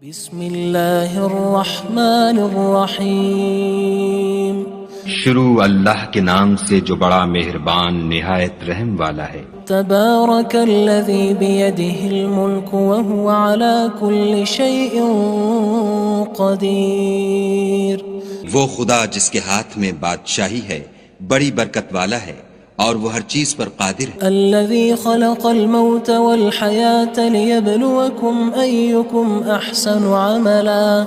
بسم اللہ الرحمن الرحیم شروع اللہ کے نام سے جو بڑا مہربان نہایت رحم والا ہے۔ تبارک الذی بیدہ الملک وہو علی کل شیء قدیر۔ وہ خدا جس کے ہاتھ میں بادشاہی ہے بڑی برکت والا ہے اور وہ ہر چیز پر قادر ہے۔ الذی خلق الموت والحیاة لیبلوکم ایکم احسن عملا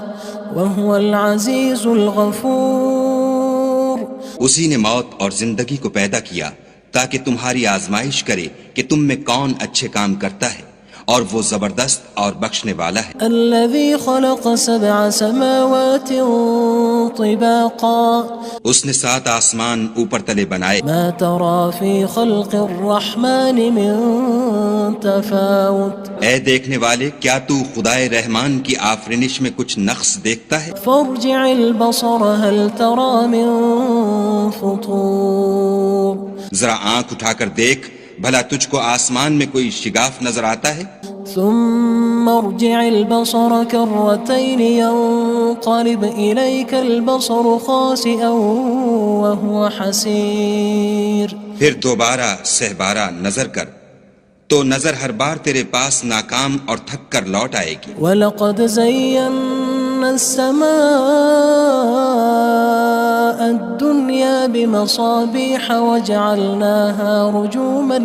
وہو العزیز الغفور۔ اسی نے موت اور زندگی کو پیدا کیا تاکہ تمہاری آزمائش کرے کہ تم میں کون اچھے کام کرتا ہے، اور وہ زبردست اور بخشنے والا ہے۔ الذي خلق سبع سماوات طباقا اس نے 7 آسمان اوپر تلے بنائے، ما ترى في خلق الرحمن من تفاوت اے دیکھنے والے کیا تو خدائے رحمان کی آفرینش میں کچھ نقص دیکھتا ہے؟ فارجع البصر هل ترى من فطور۔ ذرا آنکھ اٹھا کر دیکھ بھلا تجھ کو آسمان میں کوئی شگاف نظر آتا ہے؟ ثم ارجع البصر كرتين ينقلب إليك البصر خاسئا وهو حسير۔ پھر دوبارہ سہبارہ نظر کر تو نظر ہر بار تیرے پاس ناکام اور تھک کر لوٹ آئے گی۔ وَلَقَدْ زَيَّنَّا السَّمَاءَ الدُّنْيَا بِمَصَابِيحَ وَجَعَلْنَاهَا رُجُومًا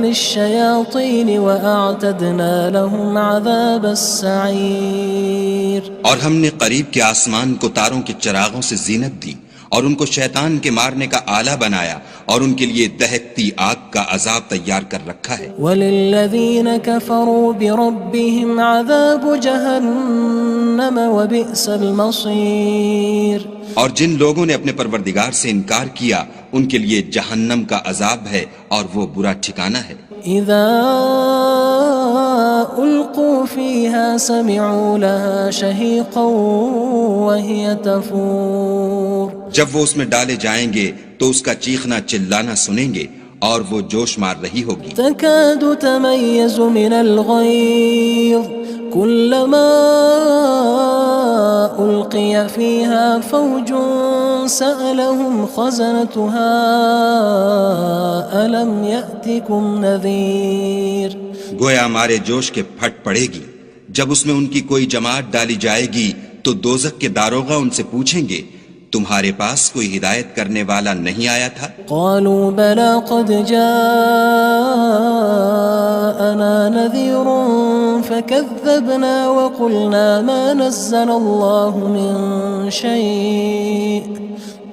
لِلشَّيَاطِينِ وَأَعْتَدْنَا لَهُمْ عَذَابَ السَّعِيرِ۔ اور ہم نے قریب کے آسمان کو تاروں کے چراغوں سے زینت دی اور ان کو شیطان کے مارنے کا آلہ بنایا اور ان کے لیے دہکتی آگ کا عذاب تیار کر رکھا ہے۔ وَلِلَّذِينَ كَفَرُوا بِرَبِّهِمْ عَذَابُ جَهَنَّمَ وَبِئْسَ الْمَصِيرُ۔ اور جن لوگوں نے اپنے پروردگار سے انکار کیا ان کے لیے جہنم کا عذاب ہے اور وہ برا ٹھکانہ ہے۔ اذا القوا فيها سمعوا لها شهيقا وهي تفور۔ جب وہ اس میں ڈالے جائیں گے تو اس کا چیخنا چلانا سنیں گے اور وہ جوش مار رہی ہوگی۔ تكاد تميز من الغيظ كلما ألقي فيها فوج سألهم خزنتها ألم يأتكم نذير۔ گویا ہمارے جوش کے پھٹ پڑے گی جب اس میں ان کی کوئی جماعت ڈالی جائے گی تو دوزخ کے داروغہ ان سے پوچھیں گے تمہارے پاس کوئی ہدایت کرنے والا نہیں آیا تھا؟ قالوا بلى قد جاءنا نذير فكذبنا وقلنا ما نزل الله من شيء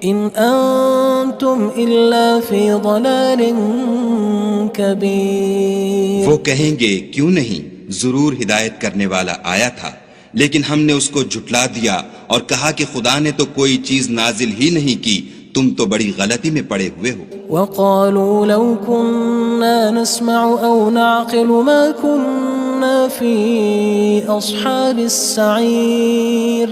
إن أنتم إلا في ضلال كبير۔ وہ کہیں گے کیوں نہیں، ضرور ہدایت کرنے والا آیا تھا، لیکن ہم نے اس کو جھٹلا دیا اور کہا کہ خدا نے تو کوئی چیز نازل ہی نہیں کی، تم تو بڑی غلطی میں پڑے ہوئے ہو۔ وقالوا لو كنا نسمع أو نعقل ما كنا في أصحاب السعير۔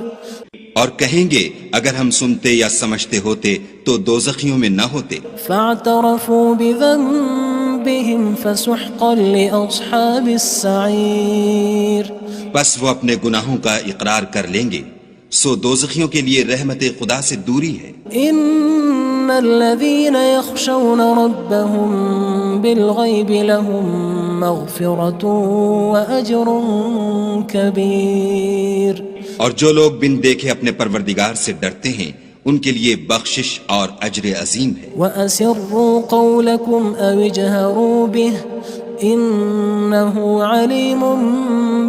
اور کہیں گے اگر ہم سنتے یا سمجھتے ہوتے تو دوزخیوں میں نہ ہوتے۔ فاعترفوا بذنبهم فسحقا لأصحاب السعير۔ بس وہ اپنے گناہوں کا اقرار کر لیں گے، سو دوزخیوں کے لیے رحمت خدا سے دوری ہے۔ ان الذين يخشون ربهم بالغيب لهم مغفرة وأجر كبير۔ اور جو لوگ بن دیکھے اپنے پروردگار سے ڈرتے ہیں ان کے لیے بخشش اور اجر عظیم ہے۔ وَأَسِرُّوا قَوْلَكُمْ أَوِ اجْهَرُوا بِهِ إِنَّهُ عَلِيمٌ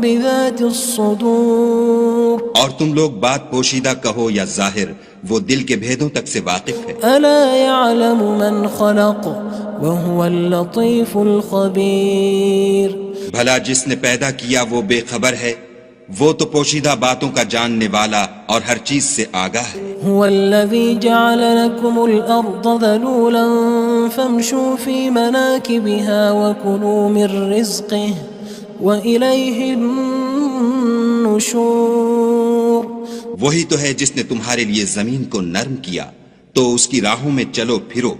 بِذَاتِ الصُّدُورِ۔ اور تم لوگ بات پوشیدہ کہو یا ظاہر، وہ دل کے بھیدوں تک سے واقف ہے۔ أَلَا يَعْلَمُ مَنْ خَلَقَ وَهُوَ اللَّطِيفُ الْخَبِيرُ۔ بھلا جس نے پیدا کیا وہ بے خبر ہے، وہ تو پوشیدہ باتوں کا جاننے والا اور ہر چیز سے آگاہ ہے۔ هو الذي جعل لكم الأرض ذلولا فامشوا في مناكبها وكلوا من رزقه وإليه النشور۔ وہی تو ہے جس نے تمہارے لیے زمین کو نرم کیا تو اس کی راہوں میں چلو پھرو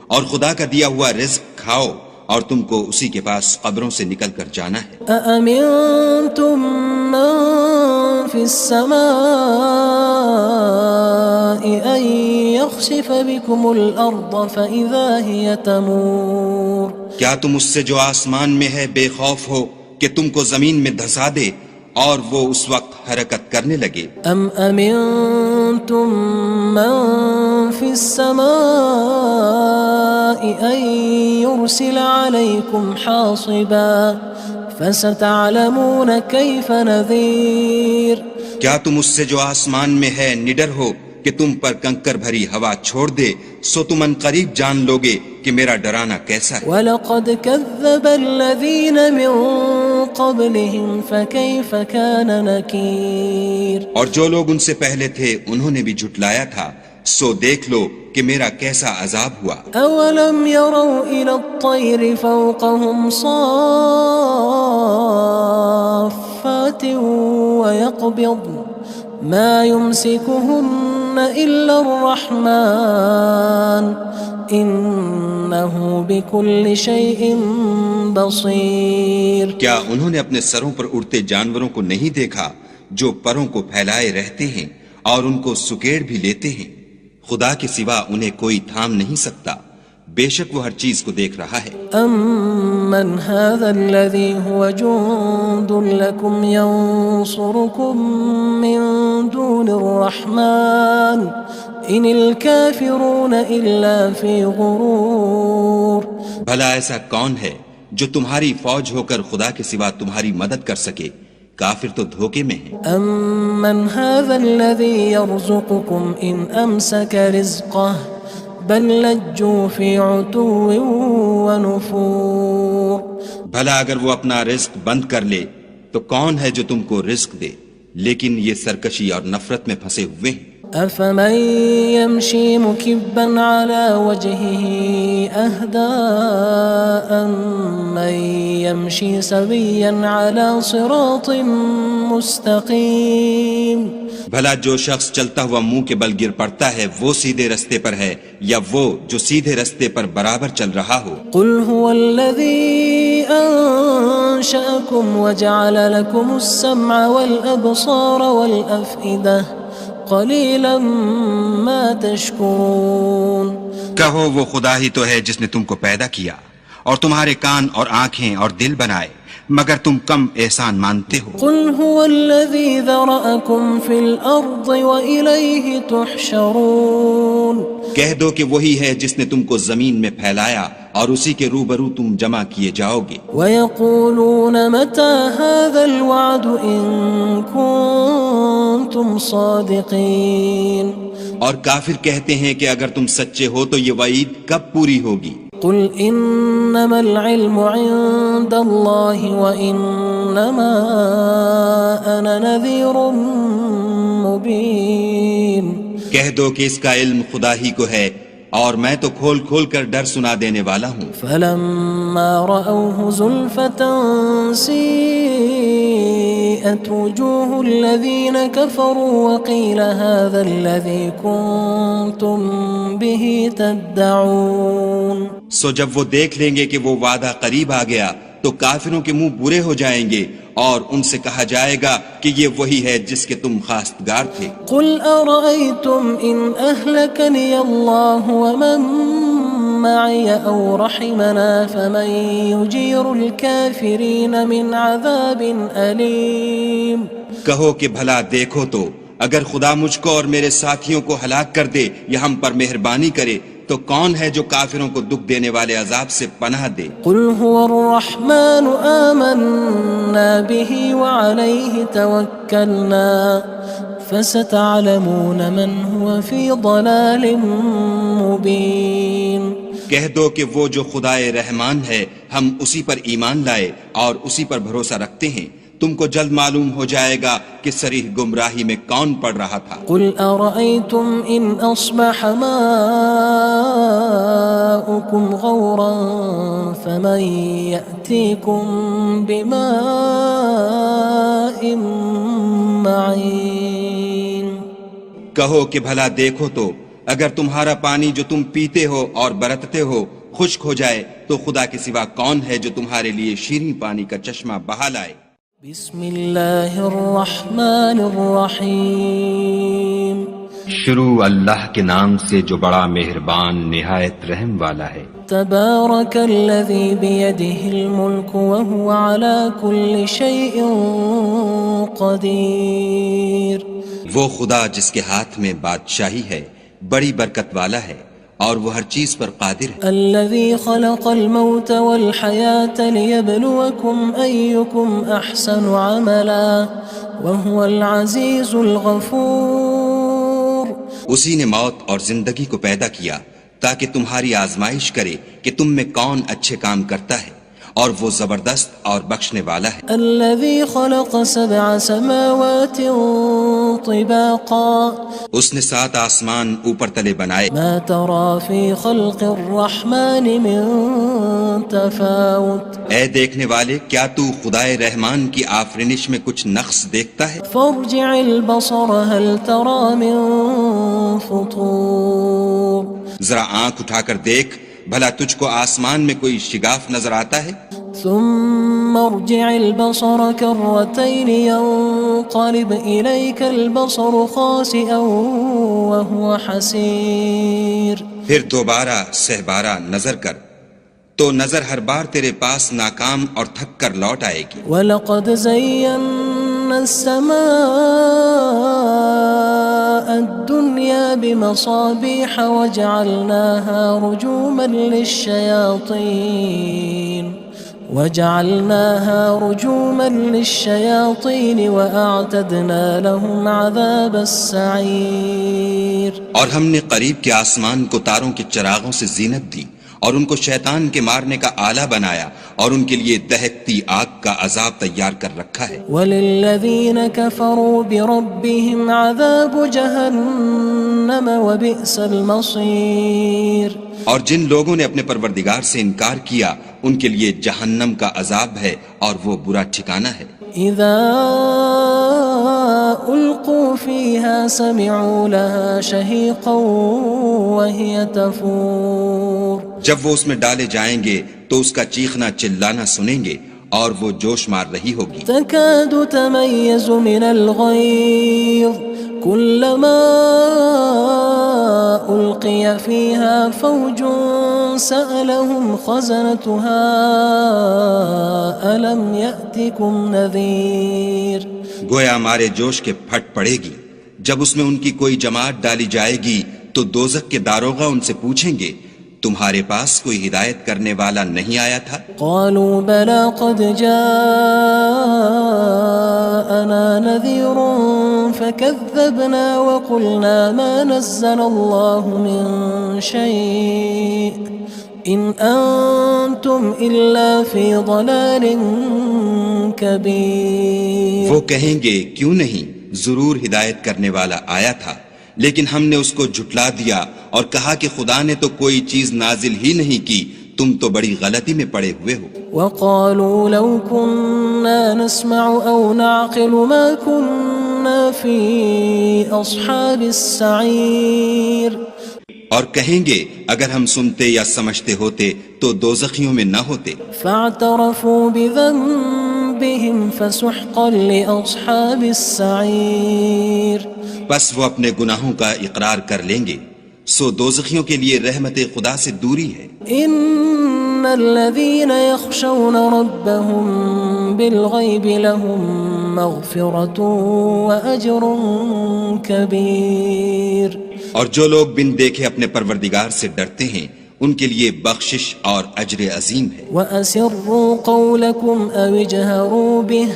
اور خدا کا دیا ہوا رزق کھاؤ اور تم کو اسی کے پاس قبروں سے نکل کر جانا ہے۔ أأمنتم من في السماء أن يخسف بكم الأرض فإذا هي تمور کیا تم اس سے جو آسمان میں ہے بے خوف ہو کہ تم کو زمین میں دھسا دے اور وہ اس وقت حرکت کرنے لگے؟ أم أمنتم من في السماء أن يرسل عليكم حاصبا فستعلمون كيف نذير کیا تم اس سے جو آسمان میں ہے نڈر ہو کہ تم پر کنکر بھری ہوا چھوڑ دے، سو تم ان قریب جان لوگے کہ میرا ڈرانا کیسا ہے۔ وَلَقَدْ كَذَّبَ الَّذِينَ مِن قَبْلِهِمْ فَكَيْفَ كَانَ نَكِيرٌ اور جو لوگ ان سے پہلے تھے انہوں نے بھی جھٹلایا تھا، سو دیکھ لو کہ میرا کیسا عذاب ہوا۔ أَوَلَمْ يَرَوْا إِلَى الطَّيْرِ فَوْقَهُمْ صَافَّاتٍ وَيَقْبِضْنَ مَا يُمْسِكُهُنَّ إِلَّا الرَّحْمَنُ إِنَّهُ بِكُلِّ شَيْءٍ بَصِيرٌ کیا انہوں نے اپنے سروں پر اڑتے جانوروں کو نہیں دیکھا جو پروں کو پھیلائے رہتے ہیں اور ان کو سکیڑ بھی لیتے ہیں؟ خدا کے سوا انہیں کوئی تھام نہیں سکتا، بے شک وہ ہر چیز کو دیکھ رہا ہے۔ أَمَّنْ هَذَا الَّذِي هُوَ جُندٌ لَكُمْ يَنصُرُكُم مِّن دُونِ الرَّحْمَنِ إِنِ الْكَافِرُونَ إِلَّا فِي غُرُورٍ بھلا ایسا کون ہے جو تمہاری فوج ہو کر خدا کے سوا تمہاری مدد کر سکے؟ کافر تو دھوکے میں ہیں۔ أَمَّنْ هَذَا الَّذِي يَرْزُقُكُمْ إِنْ أَمْسَكَ رِزْقَهُ بَلْ لَجُّوا فِي عُتُوٍّ وَنُفُورٍ بھلا اگر وہ اپنا رزق بند کر لے تو کون ہے جو تم کو رزق دے؟ لیکن یہ سرکشی اور نفرت میں پھنسے ہوئے ہیں۔ أَفَمَن يَمْشِي مُكِبًّا عَلَى وَجْهِهِ أَهْدَىٰ أَمَّن يَمْشِي سَوِيًّا عَلَى صِرَاطٍ مُّسْتَقِيمٍ بھلا جو شخص چلتا ہوا منہ کے بل گر پڑتا ہے وہ سیدھے رستے پر ہے یا وہ جو سیدھے رستے پر برابر چل رہا ہو؟ قُلْ هُوَ الَّذِي أَنشَأَكُمْ وَجَعَلَ لَكُمُ السَّمْعَ وَالْأَبْصَارَ وَالْأَفْئِدَةَ قَلِيلًا مَا تَشْكُرُونَ کہو وہ خدا ہی تو ہے جس نے تم کو پیدا کیا اور تمہارے کان اور آنکھیں اور دل بنائے، مگر تم کم احسان مانتے ہو۔ قُلْ هُوَ الَّذِي ذَرَأَكُمْ فِي الْأَرْضِ وَإِلَيْهِ تُحْشَرُونَ کہہ دو کہ وہی ہے جس نے تم کو زمین میں پھیلایا اور اسی کے روبرو تم جمع کیے جاؤ گے۔ وَيَقُولُونَ مَتَى هَذَا الْوَعْدُ إِن كُنتُمْ صَادِقِينَ اور کافر کہتے ہیں کہ اگر تم سچے ہو تو یہ وعید کب پوری ہوگی؟ قُلْ إِنَّمَا الْعِلْمُ عِندَ اللَّهِ وَإِنَّمَا أَنَا نَذِيرٌ مُّبِينٌ کہہ دو کہ اس کا علم خدا ہی کو ہے اور میں تو کھول کھول کر ڈر سنا دینے والا ہوں۔ فَلَمَّا رَأَوْهُ زُلْفَةً سِيئَتْ وُجُوهُ الَّذِينَ كَفَرُوا وَقِيلَ هَذَا الَّذِي كُنتُم بِهِ تَدَّعُونَ سو جب وہ دیکھ لیں گے کہ وہ وعدہ قریب آ گیا تو کافروں کے منہ برے ہو جائیں گے اور ان سے کہا جائے گا کہ یہ وہی ہے جس کے تم خواستگار تھے۔ قُلْ أَرَأَيْتُمْ إِنْ أَهْلَكَنِيَ اللَّهُ وَمَن مَّعِيَ أَوْ رَحِمَنَا فَمَن يُجِيرُ الْكَافِرِينَ مِنْ عَذَابٍ أَلِيمٍ کہو کہ بھلا دیکھو تو اگر خدا مجھ کو اور میرے ساتھیوں کو ہلاک کر دے یا ہم پر مہربانی کرے تو کون ہے جو کافروں کو دکھ دینے والے عذاب سے پناہ دے؟ قُلْ هُوَ الرَّحْمَنُ آمَنَّا بِهِ وَعَلَيْهِ تَوَكَّلْنَا فَسَتَعْلَمُونَ مَنْ هُوَ فِي ضَلَالٍ مُّبِينٍ کہہ دو کہ وہ جو خدائے رحمان ہے ہم اسی پر ایمان لائے اور اسی پر بھروسہ رکھتے ہیں، تم کو جلد معلوم ہو جائے گا کہ صریح گمراہی میں کون پڑ رہا تھا۔ قُلْ أَرَأَيْتُمْ إِنْ أَصْبَحَ مَاؤُكُمْ غَوْرًا فَمَن يَأْتِيكُم بِمَاءٍ مَّعِينٍ کہو کہ بھلا دیکھو تو اگر تمہارا پانی جو تم پیتے ہو اور برتتے ہو خشک ہو جائے تو خدا کے سوا کون ہے جو تمہارے لیے شیریں پانی کا چشمہ بہا لائے؟ بسم اللہ الرحمن الرحیم شروع اللہ کے نام سے جو بڑا مہربان نہایت رحم والا ہے۔ تبارک الذی بیدہ الملک وہو علی کل شیء قدیر۔ وہ خدا جس کے ہاتھ میں بادشاہی ہے بڑی برکت والا ہے اور وہ ہر چیز پر قادر ہے۔ الذی خلق الموت والحیاة لیبلوکم ایکم احسن عملا وہو العزیز الغفور۔ اسی نے موت اور زندگی کو پیدا کیا تاکہ تمہاری آزمائش کرے کہ تم میں کون اچھے کام کرتا ہے، اور وہ زبردست اور بخشنے والا ہے۔ الذي خلق 7 سماوات طباقا اس نے 7 آسمان اوپر تلے بنائے، ما ترى في خلق الرحمن من تفاوت اے دیکھنے والے کیا تو خدائے رحمان کی آفرینش میں کچھ نقص دیکھتا ہے؟ فارجع البصر هل ترى من فطور۔ ذرا آنکھ اٹھا کر دیکھ بھلا تجھ کو آسمان میں کوئی شگاف نظر آتا ہے؟ ثم ارجع البصر كرتين ينقلب إليك البصر خاسئا وهو حسير۔ پھر دوبارہ سہبارہ نظر کر تو نظر ہر بار تیرے پاس ناکام اور تھک کر لوٹ آئے گی۔ وَلَقَدْ زَيَّنَّا السَّمَاءَ الدُّنْيَا بِمَصَابِيحَ وَجَعَلْنَاهَا رُجُومًا لِلشَّيَاطِينِ وَأَعْتَدْنَا لَهُمْ عَذَابَ السَّعِيرِ۔ اور ہم نے قریب کے آسمان کو تاروں کے چراغوں سے زینت دی اور ان کو شیطان کے مارنے کا آلہ بنایا اور ان کے لیے دہکتی آگ کا عذاب تیار کر رکھا ہے۔ وَلِلَّذِينَ كَفَرُوا بِرَبِّهِمْ عَذَابُ جَهَنَّمَ وَبِئْسَ الْمَصِيرُ۔ اور جن لوگوں نے اپنے پروردگار سے انکار کیا ان کے لیے جہنم کا عذاب ہے اور وہ برا ٹھکانہ ہے۔ اذا القوا فيها سمعوا لها شهيقا وهي تفور۔ جب وہ اس میں ڈالے جائیں گے تو اس کا چیخنا چلانا سنیں گے اور وہ جوش مار رہی ہوگی۔ تكاد تميز من الغيظ كلما ألقي فيها فوج سألهم خزنتها ألم يأتكم نذير۔ گویا مارے جوش کے پھٹ پڑے گی۔ جب اس میں ان کی کوئی جماعت ڈالی جائے گی تو دوزخ کے داروغہ ان سے پوچھیں گے تمہارے پاس کوئی ہدایت کرنے والا نہیں آیا تھا؟ قالوا بلى قد جاءنا نذير فكذبنا وقلنا ما نزل الله من شيء إن أنتم إلا في ضلال كبير۔ وہ کہیں گے کیوں نہیں، ضرور ہدایت کرنے والا آیا تھا، لیکن ہم نے اس کو جھٹلا دیا اور کہا کہ خدا نے تو کوئی چیز نازل ہی نہیں کی، تم تو بڑی غلطی میں پڑے ہوئے ہو۔ وقالوا لو كنا نسمع أو نعقل ما كنا في أصحاب السعير۔ اور کہیں گے اگر ہم سنتے یا سمجھتے ہوتے تو دوزخیوں میں نہ ہوتے۔ فاعترفوا بذنبهم فسحقا لأصحاب السعير۔ بس وہ اپنے گناہوں کا اقرار کر لیں گے، سو دوزخیوں کے لیے رحمت خدا سے دوری ہے۔ ان الذين يخشون ربهم بالغيب لهم مغفرة وأجر كبير۔ اور جو لوگ بن دیکھے اپنے پروردگار سے ڈرتے ہیں ان کے لیے بخشش اور اجر عظیم ہے۔ وَأَسِرُّوا قَوْلَكُمْ أَوِ اجْهَرُوا بِهِ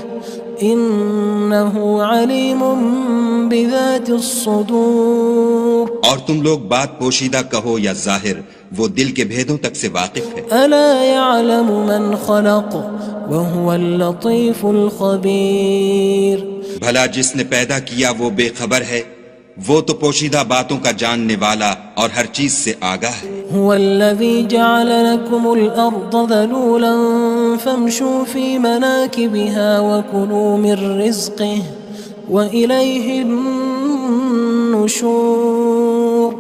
إِنَّهُ عَلِيمٌ بِذَاتِ الصُّدُورِ۔ اور تم لوگ بات پوشیدہ کہو یا ظاہر، وہ دل کے بھیدوں تک سے واقف ہے۔ أَلَا يَعْلَمُ مَنْ خَلَقَ وَهُوَ اللَّطِيفُ الْخَبِيرُ۔ بھلا جس نے پیدا کیا وہ بے خبر ہے، وہ تو پوشیدہ باتوں کا جاننے والا اور ہر چیز سے آگاہ ہے۔ هو الذي جعل لكم الأرض ذلولا فامشوا في مناكبها وكلوا من رزقه وإليه النشور۔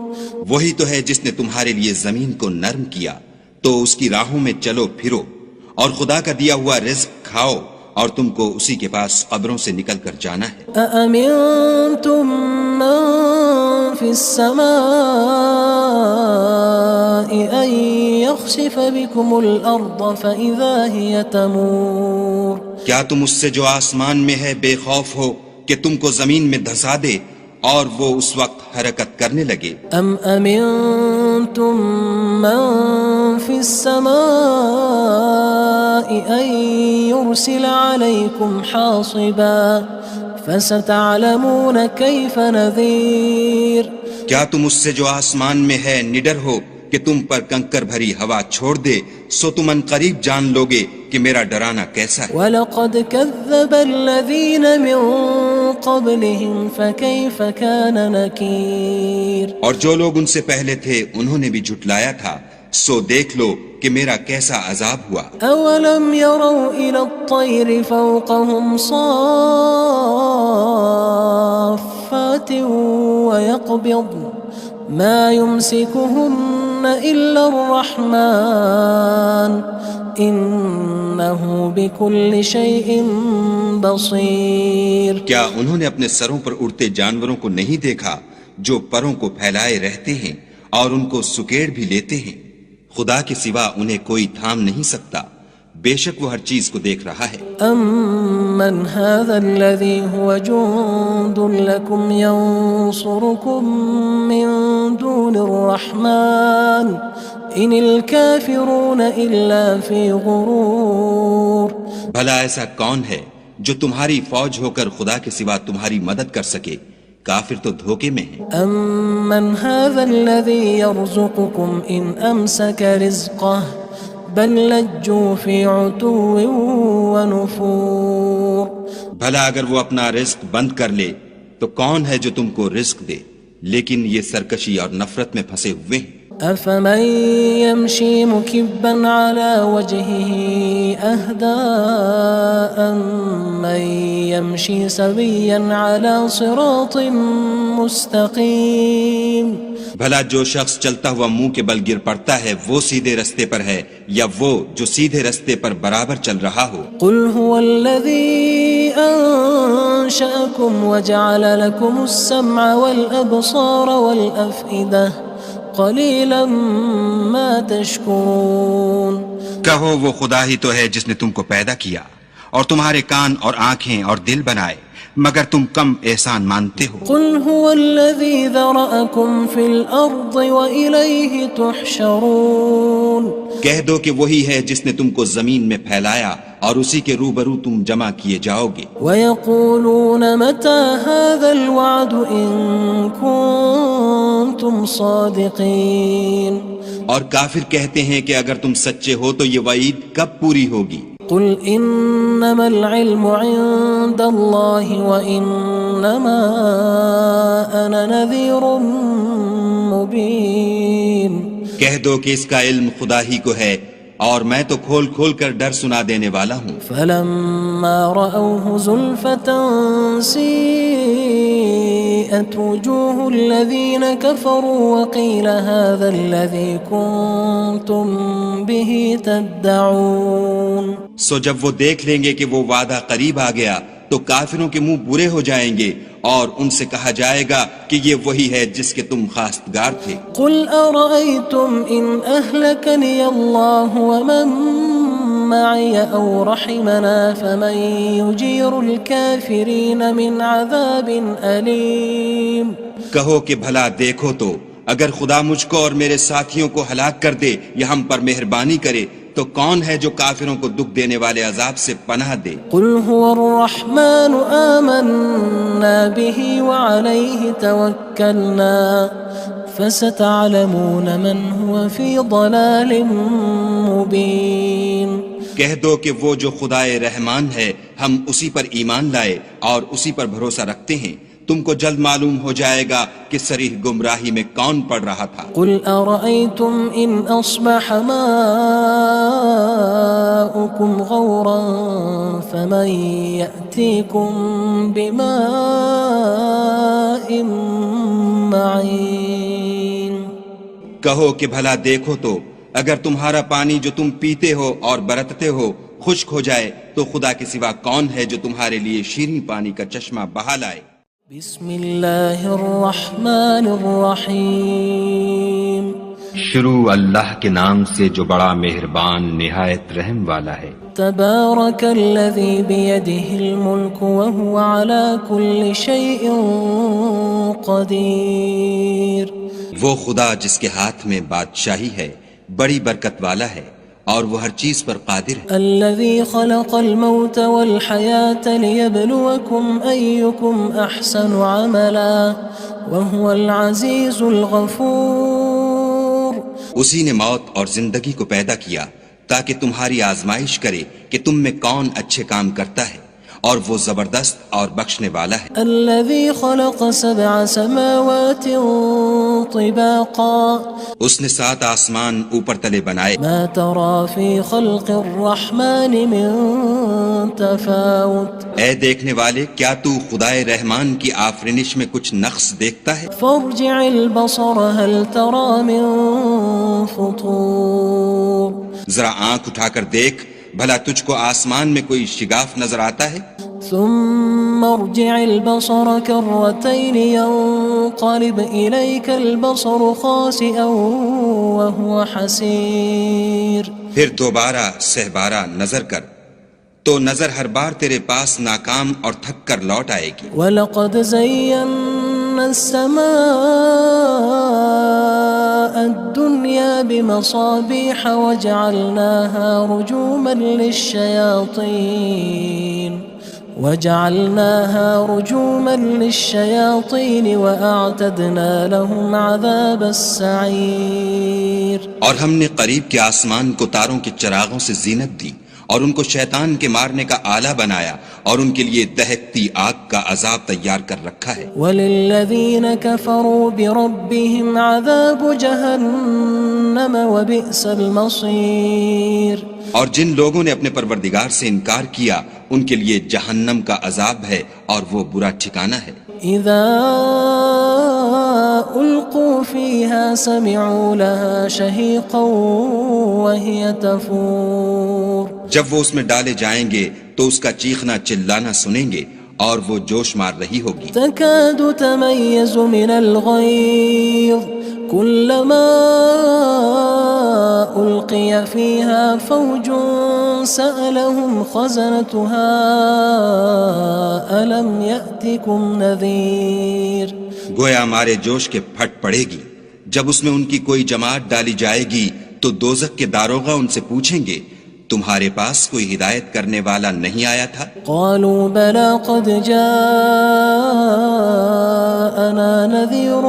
وہی تو ہے جس نے تمہارے لیے زمین کو نرم کیا، تو اس کی راہوں میں چلو پھرو اور خدا کا دیا ہوا رزق کھاؤ اور تم کو اسی کے پاس قبروں سے نکل کر جانا ہے۔ أأمنتم من في السماء أن يخسف بكم الأرض فإذا هي تمور کیا تم اس سے جو آسمان میں ہے بے خوف ہو کہ تم کو زمین میں دھسا دے اور وہ اس وقت حرکت کرنے لگے؟ أم أمنتم من في السماء أن يرسل عليكم حاصبا فستعلمون كيف نذير کیا تم اس سے جو آسمان میں ہے نڈر ہو کہ تم پر کنکر بھری ہوا چھوڑ دے، سو تم ان قریب جان لوگے کہ میرا ڈرانا کیسا ہے۔ وَلَقَدْ كَذَّبَ الَّذِينَ مِن قَبْلِهِمْ فَكَيْفَ كَانَ نَكِيرٌ اور جو لوگ ان سے پہلے تھے انہوں نے بھی جھٹلایا تھا، سو دیکھ لو کہ میرا کیسا عذاب ہوا۔ أَوَلَمْ يَرَوْا إِلَى الطَّيْرِ فَوْقَهُمْ صَافَّاتٍ وَيَقْبِضْنَ مَا يُمْسِكُهُنَّ إِلَّا الرَّحْمَنُ إِنَّهُ بِكُلِّ شَيْءٍ بَصِيرٌ کیا انہوں نے اپنے سروں پر اڑتے جانوروں کو نہیں دیکھا جو پروں کو پھیلائے رہتے ہیں اور ان کو سکیڑ بھی لیتے ہیں؟ خدا کے سوا انہیں کوئی تھام نہیں سکتا، بے شک وہ ہر چیز کو دیکھ رہا ہے۔ أَمَّنْ هَذَا الَّذِي هُوَ جُندٌ لَكُمْ يَنصُرُكُم مِّن دُونِ الرَّحْمَنِ إِنِ الْكَافِرُونَ إِلَّا فِي غُرُورٍ بھلا ایسا کون ہے جو تمہاری فوج ہو کر خدا کے سوا تمہاری مدد کر سکے؟ کافر تو دھوکے میں ہیں۔ أَمَّنْ هَذَا الَّذِي يَرْزُقُكُمْ إِنْ أَمْسَكَ رِزْقَهُ بَلْ لَجُّوا فِي عُتُوٍّ وَنُفُورٍ بھلا اگر وہ اپنا رزق بند کر لے تو کون ہے جو تم کو رزق دے؟ لیکن یہ سرکشی اور نفرت میں پھنسے ہوئے ہیں۔ أَفَمَن يَمْشِي مُكِبًّا عَلَى وَجْهِهِ أَهْدَىٰ أَمَّن يَمْشِي سَوِيًّا عَلَى صِرَاطٍ مُّسْتَقِيمٍ بھلا جو شخص چلتا ہوا منہ کے بل گر پڑتا ہے وہ سیدھے رستے پر ہے یا وہ جو سیدھے رستے پر برابر چل رہا ہو؟ قُلْ هُوَ الَّذِي أَنشَأَكُمْ وَجَعَلَ لَكُمُ السَّمْعَ وَالْأَبْصَارَ وَالْأَفْئِدَةَ قَلِيلًا مَا تَشْكُرُونَ کہو وہ خدا ہی تو ہے جس نے تم کو پیدا کیا اور تمہارے کان اور آنکھیں اور دل بنائے، مگر تم کم احسان مانتے ہو۔ قُلْ هُوَ الَّذِي ذَرَأَكُمْ فِي الْأَرْضِ وَإِلَيْهِ تُحْشَرُونَ کہہ دو کہ وہی ہے جس نے تم کو زمین میں پھیلایا اور اسی کے روبرو تم جمع کیے جاؤ گے۔ وَيَقُولُونَ مَتَى هَذَا الْوَعْدُ إِن كُنتُمْ صَادِقِينَ اور کافر کہتے ہیں کہ اگر تم سچے ہو تو یہ وعید کب پوری ہوگی؟ قُلْ إِنَّمَا الْعِلْمُ عِندَ اللَّهِ وَإِنَّمَا أَنَا نَذِيرٌ مُّبِينٌ کہہ دو کہ اس کا علم خدا ہی کو ہے اور میں تو کھول کھول کر ڈر سنا دینے والا ہوں۔ فَلَمَّا رَأَوْهُ زُلْفَةً سِيئَتْ وُجُوهُ الَّذِينَ كَفَرُوا وَقِيلَ هَذَا الَّذِي كُنتُم بِهِ تَدَّعُونَ سو جب وہ دیکھ لیں گے کہ وہ وعدہ قریب آ گیا تو کافروں کے منہ برے ہو جائیں گے اور ان سے کہا جائے گا کہ یہ وہی ہے جس کے تم خواستگار تھے۔ قُلْ أَرَأَيْتُمْ إِنْ أَهْلَكَنِيَ اللَّهُ وَمَن مَّعِيَ أَوْ رَحِمَنَا فَمَن يُجِيرُ الْكَافِرِينَ مِنْ عَذَابٍ أَلِيمٍ کہو کہ بھلا دیکھو تو اگر خدا مجھ کو اور میرے ساتھیوں کو ہلاک کر دے یا ہم پر مہربانی کرے تو کون ہے جو کافروں کو دکھ دینے والے عذاب سے پناہ دے؟ قُلْ هُوَ الرَّحْمَنُ آمَنَّا بِهِ وَعَلَيْهِ تَوَكَّلْنَا فَسَتَعْلَمُونَ مَنْ هُوَ فِي ضَلَالٍ مُّبِينٍ کہہ دو کہ وہ جو خدائے رحمان ہے ہم اسی پر ایمان لائے اور اسی پر بھروسہ رکھتے ہیں، تم کو جلد معلوم ہو جائے گا کہ صریح گمراہی میں کون پڑ رہا تھا۔ قُلْ أَرَأَيْتُمْ إِنْ أَصْبَحَ مَاؤُكُمْ غَوْرًا فَمَن يَأْتِيكُم بِمَاءٍ مَّعِينٍ کہو کہ بھلا دیکھو تو اگر تمہارا پانی جو تم پیتے ہو اور برتتے ہو خشک ہو جائے تو خدا کے سوا کون ہے جو تمہارے لیے شیریں پانی کا چشمہ بہا لائے؟ بسم اللہ الرحمن الرحیم شروع اللہ کے نام سے جو بڑا مہربان نہایت رحم والا ہے۔ تبارک الذی بیدہ الملک وہو علی کل شیء قدیر۔ وہ خدا جس کے ہاتھ میں بادشاہی ہے بڑی برکت والا ہے اور وہ ہر چیز پر قادر ہے۔ الذي خلق الموت والحياة ليبلوكم أيكم أحسن عملا وهو العزيز الغفور۔ اسی نے موت اور زندگی کو پیدا کیا تاکہ تمہاری آزمائش کرے کہ تم میں کون اچھے کام کرتا ہے، اور وہ زبردست اور بخشنے والا ہے۔ الذي خلق 7 سماوات طباقا۔ اس نے 7 آسمان اوپر تلے بنائے۔ ما ترى في خلق الرحمن من تفاوت۔ اے دیکھنے والے، کیا تو خدائے رحمان کی آفرینش میں کچھ نقص دیکھتا ہے؟ فارجع البصر هل ترى من فطور۔ ذرا آنکھ اٹھا کر دیکھ، بھلا تجھ کو آسمان میں کوئی شگاف نظر آتا ہے؟ ثم ارجع البصر كرتين ينقلب إليك البصر خاسئا وهو حسير۔ پھر دوبارہ سہبارہ نظر کر تو نظر ہر بار تیرے پاس ناکام اور تھک کر لوٹ آئے گی۔ وَلَقَدْ زَيَّنَّا السَّمَاءَ الدُّنْيَا بِمَصَابِيحَ وَجَعَلْنَاهَا رُجُومًا لِلشَّيَاطِينِ وَأَعْتَدْنَا لَهُمْ عَذَابَ السَّعِيرِ۔ اور ہم نے قریب کے آسمان کو تاروں کے چراغوں سے زینت دی اور ان کو شیطان کے مارنے کا آلہ بنایا اور ان کے لیے دہکتی آگ کا عذاب تیار کر رکھا ہے۔ وَلِلَّذِينَ كَفَرُوا بِرَبِّهِمْ عَذَابُ جَهَنَّمَ وَبِئْسَ الْمَصِيرُ۔ اور جن لوگوں نے اپنے پروردگار سے انکار کیا ان کے لیے جہنم کا عذاب ہے اور وہ برا ٹھکانہ ہے۔ اذا القوا فيها سمعوا لها شهيقا وهي تفور۔ جب وہ اس میں ڈالے جائیں گے تو اس کا چیخنا چلانا سنیں گے اور وہ جوش مار رہی ہوگی۔ تكاد تميز من الغيظ كلما ألقي فيها فوج سألهم خزنتها ألم يأتكم نذير۔ گویا ہمارے جوش کے پھٹ پڑے گی جب اس میں ان کی کوئی جماعت ڈالی جائے گی تو دوزخ کے داروغہ ان سے پوچھیں گے تمہارے پاس کوئی ہدایت کرنے والا نہیں آیا تھا؟ قالوا بلى قد جاءنا نذير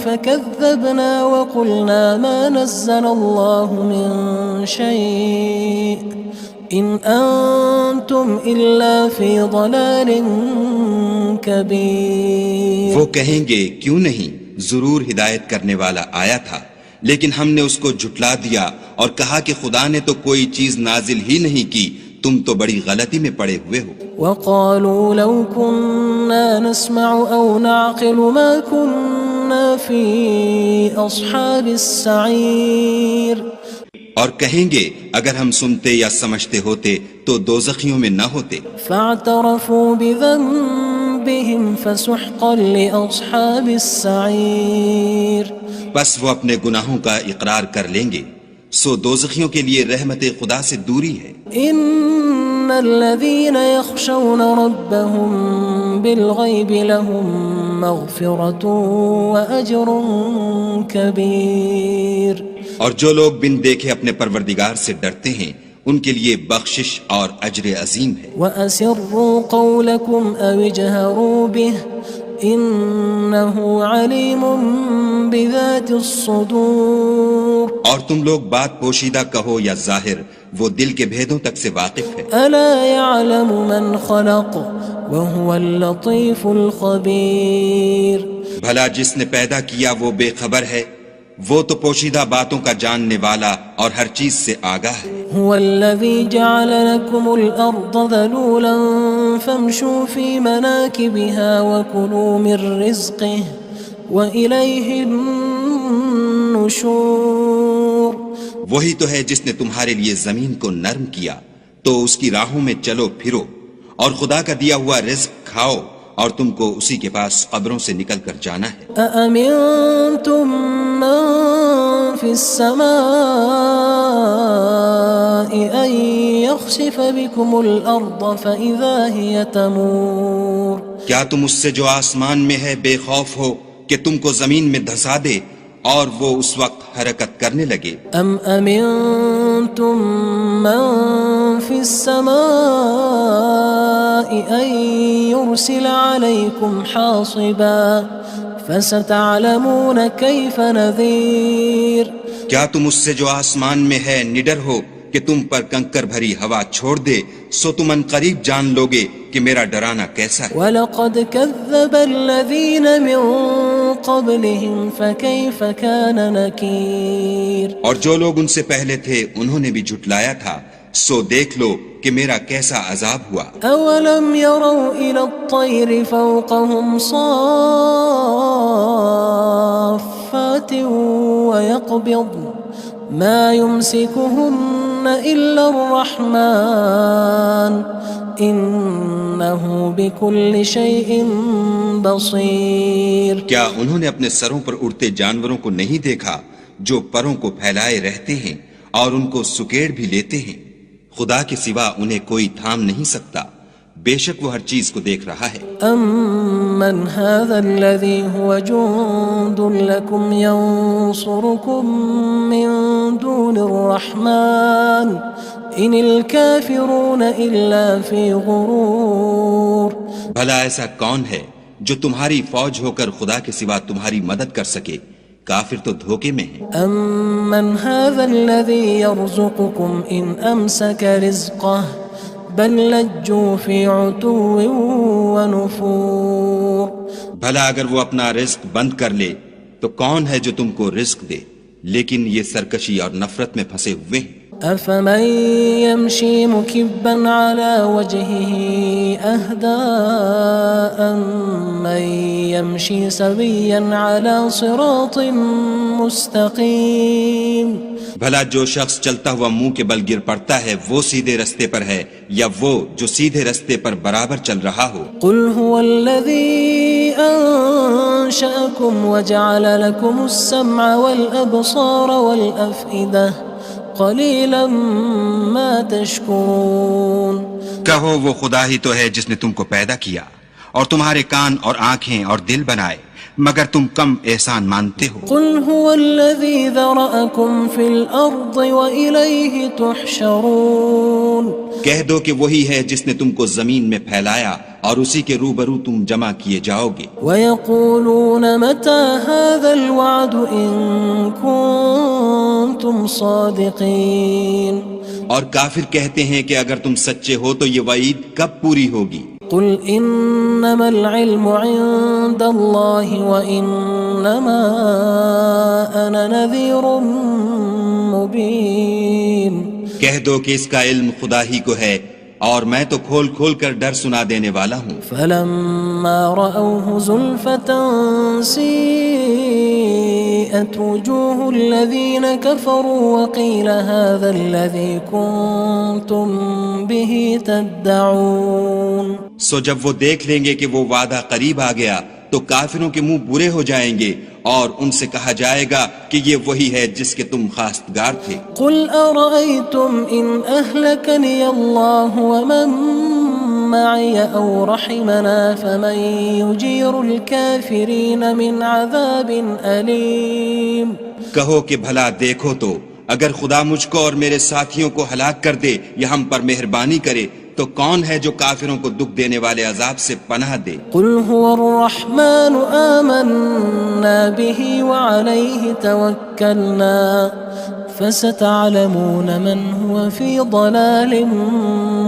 فكذبنا وقلنا ما نزل الله من شيء إن أنتم إلا في ضلال كبير۔ وہ کہیں گے کیوں نہیں، ضرور ہدایت کرنے والا آیا تھا، لیکن ہم نے اس کو جھٹلا دیا اور کہا کہ خدا نے تو کوئی چیز نازل ہی نہیں کی، تم تو بڑی غلطی میں پڑے ہوئے ہو۔ وقالوا لو كنا نسمع أو نعقل ما كنا في أصحاب السعير۔ اور کہیں گے اگر ہم سنتے یا سمجھتے ہوتے تو دوزخیوں میں نہ ہوتے۔ فاعترفوا بذنبهم فسحقا لأصحاب السعير۔ بس وہ اپنے گناہوں کا اقرار کر لیں گے، سو دوزخیوں کے لیے رحمت خدا سے دوری ہے۔ ان الذين يخشون ربهم بالغيب لهم مغفرة وأجر كبير۔ اور جو لوگ بن دیکھے اپنے پروردگار سے ڈرتے ہیں ان کے لیے بخشش اور اجر عظیم ہے۔ وَأَسِرُّوا قَوْلَكُمْ أَوِ اجْهَرُوا بِهِ إِنَّهُ عَلِيمٌ بِذَاتِ الصُّدُورِ۔ اور تم لوگ بات پوشیدہ کہو یا ظاہر، وہ دل کے بھیدوں تک سے واقف ہے۔ أَلَا يَعْلَمُ مَنْ خَلَقَ وَهُوَ اللَّطِيفُ الْخَبِيرُ۔ بھلا جس نے پیدا کیا وہ بے خبر ہے، وہ تو پوشیدہ باتوں کا جاننے والا اور ہر چیز سے آگاہ ہے۔ هو الذي جعل لكم الأرض ذلولا فامشوا في مناكبها وكلوا من رزقه وإليه النشور۔ وہی تو ہے جس نے تمہارے لیے زمین کو نرم کیا تو اس کی راہوں میں چلو پھرو اور خدا کا دیا ہوا رزق کھاؤ اور تم کو اسی کے پاس قبروں سے نکل کر جانا ہے أأمنتم من في السماء أن يخسف بكم الأرض فإذا هي تمور کیا تم اس سے جو آسمان میں ہے بے خوف ہو کہ تم کو زمین میں دھسا دے اور وہ اس وقت حرکت کرنے لگے أم أمنتم من في السماء أن يرسل عليكم حاصبا فستعلمون كيف نذير کیا تم اس سے جو آسمان میں ہے نڈر ہو کہ تم پر کنکر بھری ہوا چھوڑ دے سو تم ان قریب جان لوگے کہ میرا ڈرانا کیسا ہے وَلَقَدْ كَذَّبَ الَّذِينَ مِن قَبْلِهِمْ فَكَيْفَ كَانَ نَكِيرٌ اور جو لوگ ان سے پہلے تھے انہوں نے بھی جھٹلایا تھا سو دیکھ لو کہ میرا کیسا عذاب ہوا أَوَلَمْ يَرَوْا إِلَى الطَّيْرِ فَوْقَهُمْ صَافَّاتٍ وَيَقْبِضْنَ مَا يُمْسِكُهُنَّ إِلَّا الرَّحْمَنُ إِنَّهُ بِكُلِّ شَيْءٍ بَصِيرٌ کیا انہوں نے اپنے سروں پر اڑتے جانوروں کو نہیں دیکھا جو پروں کو پھیلائے رہتے ہیں اور ان کو سکیڑ بھی لیتے ہیں خدا کے سوا انہیں کوئی تھام نہیں سکتا بے شک وہ ہر چیز کو دیکھ رہا ہے أَمَّنْ هَذَا الَّذِي هُوَ جُندٌ لَكُمْ يَنصُرُكُم مِّن دُونِ الرَّحْمَنِ إِنِ الْكَافِرُونَ إِلَّا فِي غُرُورٍ بھلا ایسا کون ہے جو تمہاری فوج ہو کر خدا کے سوا تمہاری مدد کر سکے کافر تو دھوکے میں ہیں أَمَّنْ هَذَا الَّذِي يَرْزُقُكُمْ إِنْ أَمْسَكَ رِزْقَهُ بَلْ لَجُّوا فِي عُتُوٍّ وَنُفُورٍ بھلا اگر وہ اپنا رزق بند کر لے تو کون ہے جو تم کو رزق دے لیکن یہ سرکشی اور نفرت میں پھنسے ہوئے ہیں أَفَمَن يَمْشِي مُكِبًّا عَلَى وَجْهِهِ أَهْدَىٰ أَمَّن يَمْشِي سَوِيًّا عَلَى صِرَاطٍ مُّسْتَقِيمٍ بھلا جو شخص چلتا ہوا منہ کے بل گر پڑتا ہے وہ سیدھے رستے پر ہے یا وہ جو سیدھے رستے پر برابر چل رہا ہو قُلْ هُوَ الَّذِي أَنشَأَكُمْ وَجَعَلَ لَكُمُ السَّمْعَ وَالْأَبْصَارَ وَالْأَفْئِدَةَ قَلِيلًا مَا تَشْكُرُونَ کہو وہ خدا ہی تو ہے جس نے تم کو پیدا کیا اور تمہارے کان اور آنکھیں اور دل بنائے مگر تم کم احسان مانتے ہو قُلْ هُوَ الَّذِي ذَرَأَكُمْ فِي الْأَرْضِ وَإِلَيْهِ تُحْشَرُونَ کہہ دو کہ وہی ہے جس نے تم کو زمین میں پھیلایا اور اسی کے روبرو تم جمع کیے جاؤ گے وَيَقُولُونَ مَتَى هَذَا الْوَعْدُ إِن كُنتُمْ صَادِقِينَ اور کافر کہتے ہیں کہ اگر تم سچے ہو تو یہ وعید کب پوری ہوگی قُلْ إِنَّمَا الْعِلْمُ عِندَ اللَّهِ وَإِنَّمَا أَنَا نَذِيرٌ مُّبِينٌ کہہ دو کہ اس کا علم خدا ہی کو ہے اور میں تو کھول کھول کر ڈر سنا دینے والا ہوں فَلَمَّا رَأَوْهُ زُلْفَةً سِيئَتْ وُجُوهُ الَّذِينَ كَفَرُوا وَقِيلَ هَذَا الَّذِي كُنتُم بِهِ تَدَّعُونَ سو جب وہ دیکھ لیں گے کہ وہ وعدہ قریب آ گیا تو کافروں کے منہ برے ہو جائیں گے اور ان سے کہا جائے گا کہ یہ وہی ہے جس کے تم خواستگار تھے قُلْ أَرَأَيْتُمْ إِنْ أَهْلَكَنِيَ اللَّهُ وَمَن مَّعِيَ أَوْ رَحِمَنَا فَمَن يُجِيرُ الْكَافِرِينَ مِنْ عَذَابٍ أَلِيمٍ کہو کہ بھلا دیکھو تو اگر خدا مجھ کو اور میرے ساتھیوں کو ہلاک کر دے یا ہم پر مہربانی کرے تو کون ہے جو کافروں کو دکھ دینے والے عذاب سے پناہ دے قُلْ هُوَ الرَّحْمَنُ آمَنَّا بِهِ وَعَلَيْهِ تَوَكَّلْنَا فَسَتَعْلَمُونَ مَنْ هُوَ فِي ضَلَالٍ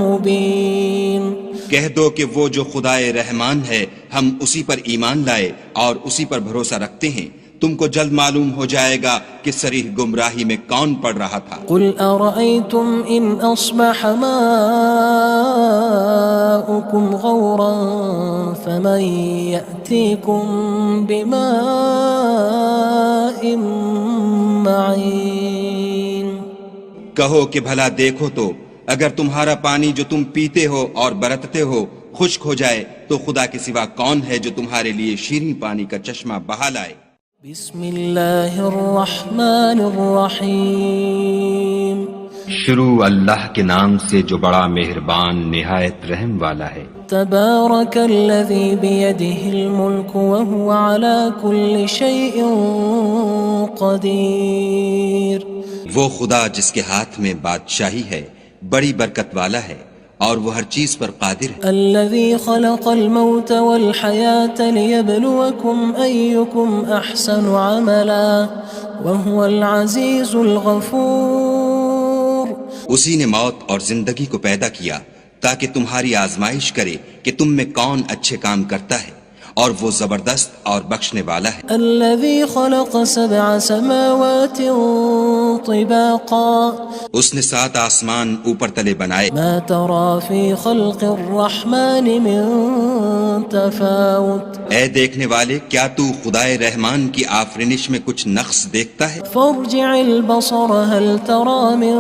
مُّبِينٍ کہہ دو کہ وہ جو خدائے رحمان ہے ہم اسی پر ایمان لائے اور اسی پر بھروسہ رکھتے ہیں تم کو جلد معلوم ہو جائے گا کہ صریح گمراہی میں کون پڑ رہا تھا قُلْ أَرَأَيْتُمْ إِنْ أَصْبَحَ مَاؤُكُمْ غَوْرًا فَمَن يَأْتِيكُم بِمَاءٍ مَّعِينٍ کہو کہ بھلا دیکھو تو اگر تمہارا پانی جو تم پیتے ہو اور برتتے ہو خشک ہو جائے تو خدا کے سوا کون ہے جو تمہارے لیے شیریں پانی کا چشمہ بہا لائے؟ بسم اللہ الرحمن الرحیم شروع اللہ کے نام سے جو بڑا مہربان نہایت رحم والا ہے۔ تبارک الذی بیدہ الملک وہو علی کل شیء قدیر۔ وہ خدا جس کے ہاتھ میں بادشاہی ہے بڑی برکت والا ہے اور وہ ہر چیز پر قادر ہے۔ الذي خلق الموت والحياة ليبلوكم أيكم أحسن عملا وهو العزيز الغفور۔ اسی نے موت اور زندگی کو پیدا کیا تاکہ تمہاری آزمائش کرے کہ تم میں کون اچھے کام کرتا ہے اور وہ زبردست اور بخشنے والا ہے۔ الذي خلق 7 سماوات طباقا۔ اس نے 7 آسمان اوپر تلے بنائے۔ ما ترى في خلق الرحمن من تفاوت۔ اے دیکھنے والے کیا تو خدائے رحمان کی آفرینش میں کچھ نقص دیکھتا ہے؟ فارجع البصر هل ترى من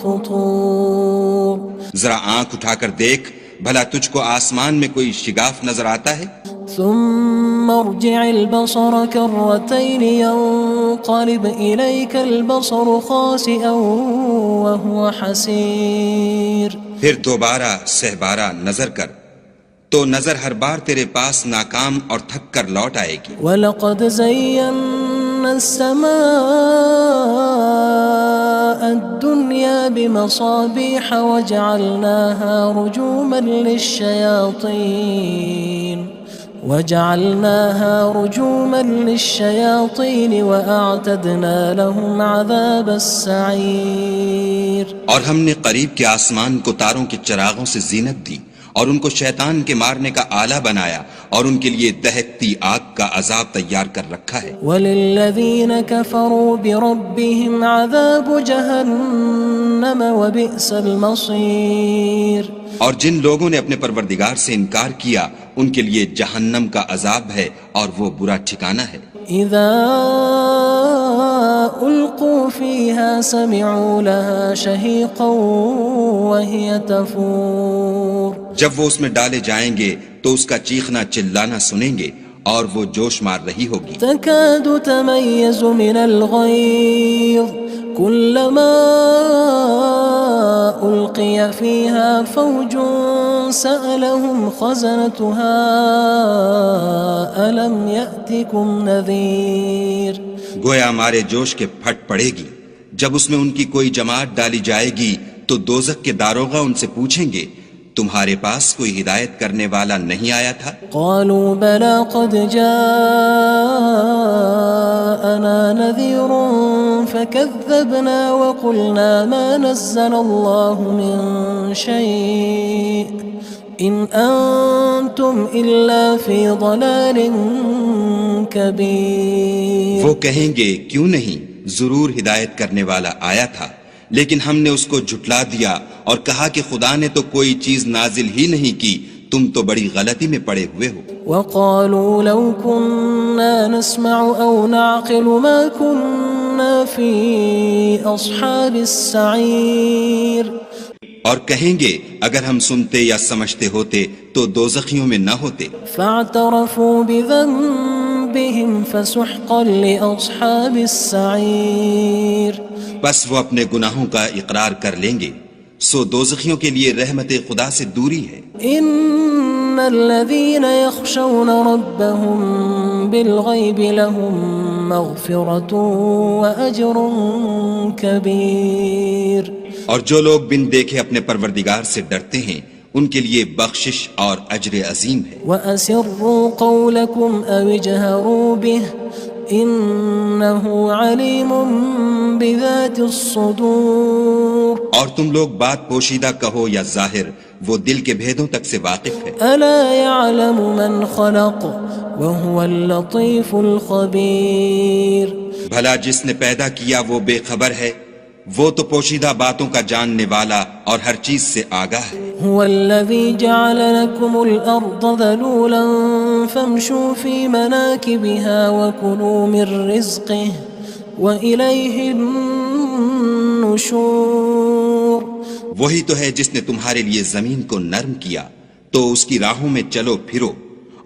فطور۔ ذرا آنکھ اٹھا کر دیکھ بھلا تجھ کو آسمان میں کوئی شگاف نظر آتا ہے؟ ثم ارجع البصر كرتين ينقلب إليك البصر خاسئا وهو حسير۔ پھر دوبارہ سہبارہ نظر کر تو نظر ہر بار تیرے پاس ناکام اور تھک کر لوٹ آئے گی۔ وَلَقَدْ زَيَّنَّا السَّمَاءَ الدُّنْيَا بِمَصَابِيحَ وَجَعَلْنَاهَا رُجُومًا لِلشَّيَاطِينِ وَأَعْتَدْنَا لَهُمْ عَذَابَ السَّعِيرِ۔ اور ہم نے قریب کے آسمان کو تاروں کے چراغوں سے زینت دی اور ان کو شیطان کے مارنے کا آلہ بنایا اور ان کے لیے دہکتی آگ کا عذاب تیار کر رکھا ہے۔ وَلِلَّذِينَ كَفَرُوا بِرَبِّهِمْ عَذَابُ جَهَنَّمَ وَبِئْسَ الْمَصِيرُ۔ اور جن لوگوں نے اپنے پروردگار سے انکار کیا ان کے لیے جہنم کا عذاب ہے اور وہ برا ٹھکانہ ہے۔ اذا القوا فيها سمعوا لها شهيقا وهي تفور۔ جب وہ اس میں ڈالے جائیں گے تو اس کا چیخنا چلانا سنیں گے اور وہ جوش مار رہی ہوگی۔ تكاد تميز من الغيظ كلما ألقي فيها فوج سألهم خزنتها ألم يأتكم نذير۔ گویا ہمارے جوش کے پھٹ پڑے گی جب اس میں ان کی کوئی جماعت ڈالی جائے گی تو دوزخ کے داروغہ ان سے پوچھیں گے تمہارے پاس کوئی ہدایت کرنے والا نہیں آیا تھا؟ قالوا بلى قد جاءنا نذير فكذبنا وقلنا ما نزل الله من شيء إن أنتم إلا في ضلال كبير۔ وہ کہیں گے کیوں نہیں، ضرور ہدایت کرنے والا آیا تھا لیکن ہم نے اس کو جھٹلا دیا اور کہا کہ خدا نے تو کوئی چیز نازل ہی نہیں کی، تم تو بڑی غلطی میں پڑے ہوئے ہو۔ وقالوا لو كنا نسمع أو نعقل ما كنا في أصحاب السعير۔ اور کہیں گے اگر ہم سنتے یا سمجھتے ہوتے تو دوزخیوں میں نہ ہوتے۔ فاعترفوا بذنبهم فسحقا لأصحاب السعير۔ بس وہ اپنے گناہوں کا اقرار کر لیں گے، سو دوزخیوں کے لیے رحمت خدا سے دوری ہے۔ ان الذين يخشون ربهم بالغيب لهم مغفرة وأجر كبير۔ اور جو لوگ بن دیکھے اپنے پروردگار سے ڈرتے ہیں ان کے لیے بخشش اور اجر عظیم ہے۔ وَأَسِرُّوا قَوْلَكُمْ أَوِ اجْهَرُوا بِهِ إِنَّهُ عَلِيمٌ بِذَاتِ الصُّدُورِ۔ اور تم لوگ بات پوشیدہ کہو یا ظاہر، وہ دل کے بھیدوں تک سے واقف ہے۔ أَلَا يَعْلَمُ مَنْ خَلَقَ وَهُوَ اللَّطِيفُ الْخَبِيرُ۔ بھلا جس نے پیدا کیا وہ بے خبر ہے، وہ تو پوشیدہ باتوں کا جاننے والا اور ہر چیز سے آگاہ ہے۔ هو الذي جعل لكم الأرض ذلولا فامشوا في مناكبها وكلوا من رزقه وإليه النشور۔ النشور وہی تو ہے جس نے تمہارے لیے زمین کو نرم کیا تو اس کی راہوں میں چلو پھرو،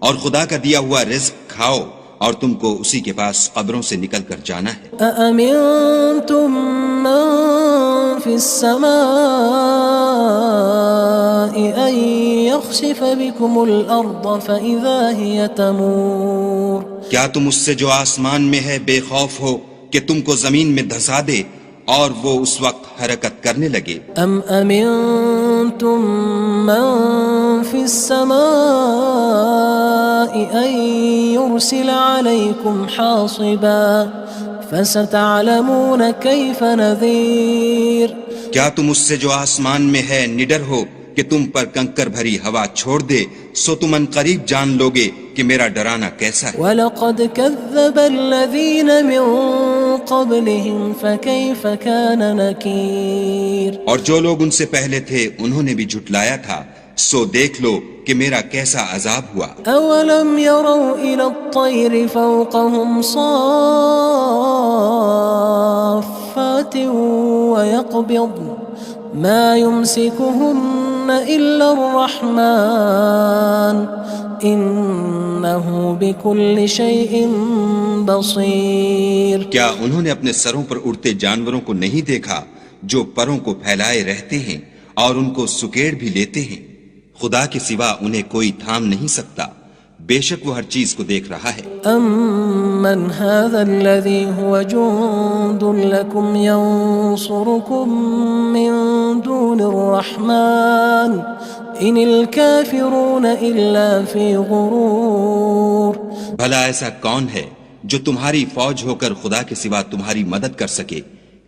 اور خدا کا دیا ہوا رزق کھاؤ، اور تم کو اسی کے پاس قبروں سے نکل کر جانا ہے۔ أأمنتم من في السماء أن يخسف بكم الأرض فإذا هي تمور کیا تم اس سے جو آسمان میں ہے بے خوف ہو کہ تم کو زمین میں دھسا دے اور وہ اس وقت حرکت کرنے لگے؟ أم أمنتم من في السماء أن يرسل عليكم حاصبا فستعلمون كيف نذير کیا تم اس سے جو آسمان میں ہے نڈر ہو کہ تم پر کنکر بھری ہوا چھوڑ دے، سو تم ان قریب جان لوگے کہ میرا ڈرانا کیسا ہے۔ وَلَقَدْ كَذَّبَ الَّذِينَ مِن قَبْلِهِمْ فَكَيْفَ كَانَ نَكِيرٌ اور جو لوگ ان سے پہلے تھے انہوں نے بھی جھٹلایا تھا، سو دیکھ لو کہ میرا کیسا عذاب ہوا۔ أَوَلَمْ يَرَوْا إِلَى الطَّيْرِ فَوْقَهُمْ صَافَّاتٍ وَيَقْبِضْنَ مَا يُمْسِكُهُنَّ إِلَّا الرَّحْمَنُ إِنَّهُ بِكُلِّ شَيْءٍ بَصِيرٌ کیا انہوں نے اپنے سروں پر اڑتے جانوروں کو نہیں دیکھا جو پروں کو پھیلائے رہتے ہیں اور ان کو سکیڑ بھی لیتے ہیں؟ خدا کے سوا انہیں کوئی تھام نہیں سکتا، بے شک وہ ہر چیز کو دیکھ رہا ہے۔ أَمَّنْ هَذَا الَّذِي هُوَ جُندٌ لَكُمْ يَنصُرُكُم مِّن دُونِ الرَّحْمَنِ إِنِ الْكَافِرُونَ إِلَّا فِي غُرُورٍ بھلا ایسا کون ہے جو تمہاری فوج ہو کر خدا کے سوا تمہاری مدد کر سکے؟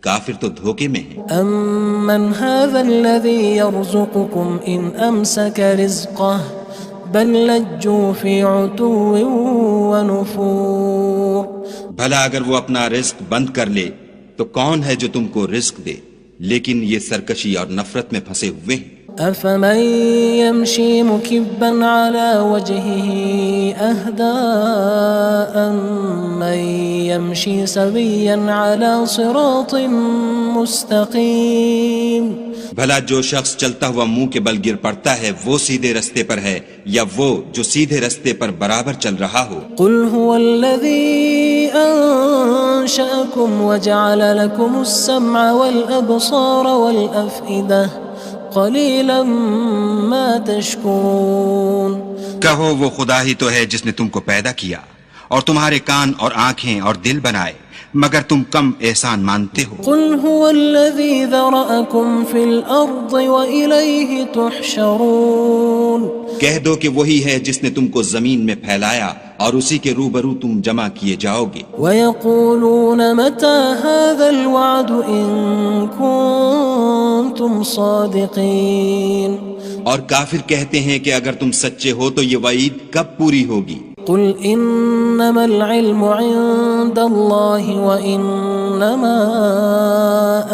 کافر تو دھوکے میں ہیں۔ أَمَّنْ هَذَا الَّذِي يَرْزُقُكُمْ إِنْ أَمْسَكَ رِزْقَهُ بَلْ لَجُّوا فِي عُتُوٍّ وَنُفُورٍ بھلا اگر وہ اپنا رزق بند کر لے تو کون ہے جو تم کو رزق دے؟ لیکن یہ سرکشی اور نفرت میں پھنسے ہوئے ہیں۔ أَفَمَن يَمْشِي مُكِبًّا عَلَى وَجْهِهِ أَهْدَىٰ أَمَّن يَمْشِي سَوِيًّا عَلَى صِرَاطٍ مُّسْتَقِيمٍ بھلا جو شخص چلتا ہوا منہ کے بل گر پڑتا ہے وہ سیدھے رستے پر ہے یا وہ جو سیدھے رستے پر برابر چل رہا ہو؟ قُلْ هُوَ الَّذِي أَنشَأَكُمْ وَجَعَلَ لَكُمُ السَّمْعَ وَالْأَبْصَارَ وَالْأَفْئِدَةَ قَلِيلًا مَا تَشْكُرُونَ کہو وہ خدا ہی تو ہے جس نے تم کو پیدا کیا اور تمہارے کان اور آنکھیں اور دل بنائے، مگر تم کم احسان مانتے ہو۔ قُلْ هُوَ الَّذِي ذَرَأَكُمْ فِي الْأَرْضِ وَإِلَيْهِ تُحْشَرُونَ کہہ دو کہ وہی ہے جس نے تم کو زمین میں پھیلایا اور اسی کے روبرو تم جمع کیے جاؤ گے۔ وَيَقُولُونَ مَتَى هَذَا الْوَعْدُ إِن كُنتُمْ صَادِقِينَ اور کافر کہتے ہیں کہ اگر تم سچے ہو تو یہ وعید کب پوری ہوگی؟ قُلْ إِنَّمَا الْعِلْمُ عِندَ اللَّهِ وَإِنَّمَا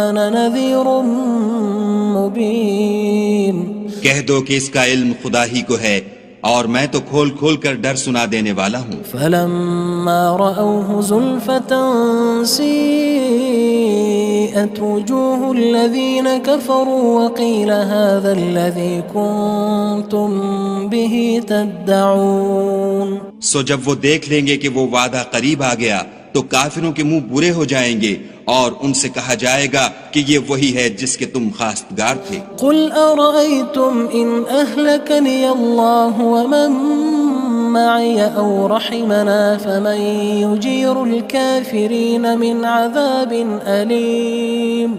أَنَا نَذِيرٌ مُّبِينٌ کہہ دو کہ اس کا علم خدا ہی کو ہے اور میں تو کھول کھول کر ڈر سنا دینے والا ہوں۔ فَلَمَّا رَأَوْهُ زُلْفَةً سِيئَتْ وُجُوهُ الَّذِينَ كَفَرُوا وَقِيلَ هَذَا الَّذِي كُنتُم بِهِ تَدَّعُونَ سو جب وہ دیکھ لیں گے کہ وہ وعدہ قریب آ گیا تو کافروں کے منہ برے ہو جائیں گے اور ان سے کہا جائے گا کہ یہ وہی ہے جس کے تم خواستگار تھے۔ قُلْ أَرَأَيْتُمْ إِنْ أَهْلَكَنِيَ اللَّهُ وَمَن مَّعِيَ أَوْ رَحِمَنَا فَمَن يُجِيرُ الْكَافِرِينَ مِنْ عَذَابٍ أَلِيمٍ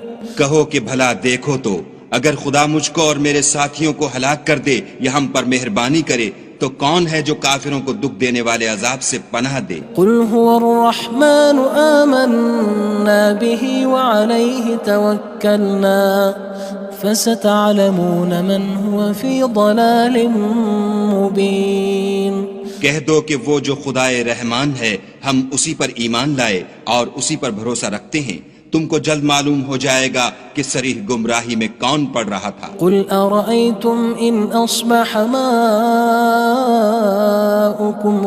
کہو کہ بھلا دیکھو تو اگر خدا مجھ کو اور میرے ساتھیوں کو ہلاک کر دے یا ہم پر مہربانی کرے تو کون ہے جو کافروں کو دکھ دینے والے عذاب سے پناہ دے؟ قُلْ هُوَ الرَّحْمَنُ آمَنَّا بِهِ وَعَلَيْهِ تَوَكَّلْنَا فَسَتَعْلَمُونَ مَنْ هُوَ فِي ضَلَالٍ مُّبِينٍ کہہ دو کہ وہ جو خدائے رحمان ہے ہم اسی پر ایمان لائے اور اسی پر بھروسہ رکھتے ہیں، تم کو جلد معلوم ہو جائے گا کہ صریح گمراہی میں کون پڑ رہا تھا۔ قُلْ أَرَأَيْتُمْ إِنْ أَصْبَحَ مَاؤُكُمْ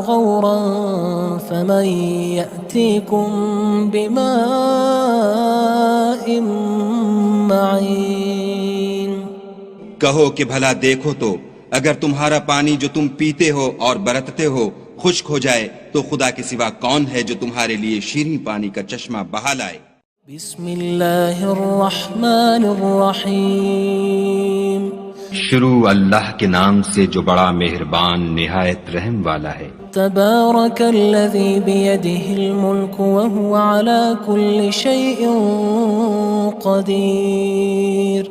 غَوْرًا فَمَن يَأْتِيكُم بِمَاءٍ معين کہو کہ بھلا دیکھو تو اگر تمہارا پانی جو تم پیتے ہو اور برتتے ہو خشک ہو جائے تو خدا کے سوا کون ہے جو تمہارے لیے شیریں پانی کا چشمہ بہا لائے؟ بسم اللہ الرحمن الرحیم شروع اللہ کے نام سے جو بڑا مہربان نہایت رحم والا ہے۔ تبارک الذی بیدہ الملک وہو علی کل شیء قدیر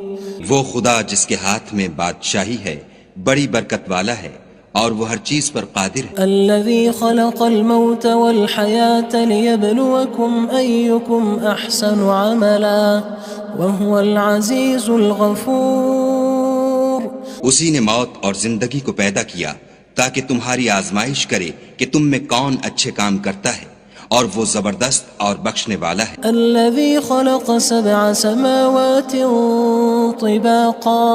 وہ خدا جس کے ہاتھ میں بادشاہی ہے بڑی برکت والا ہے اور وہ ہر چیز پر قادر ہے۔ الذي خلق الموت والحياة ليبلوكم أيكم أحسن عملا وهو العزيز الغفور اسی نے موت اور زندگی کو پیدا کیا تاکہ تمہاری آزمائش کرے کہ تم میں کون اچھے کام کرتا ہے اور وہ زبردست اور بخشنے والا ہے۔ الذي خلق 7 سماوات طباقا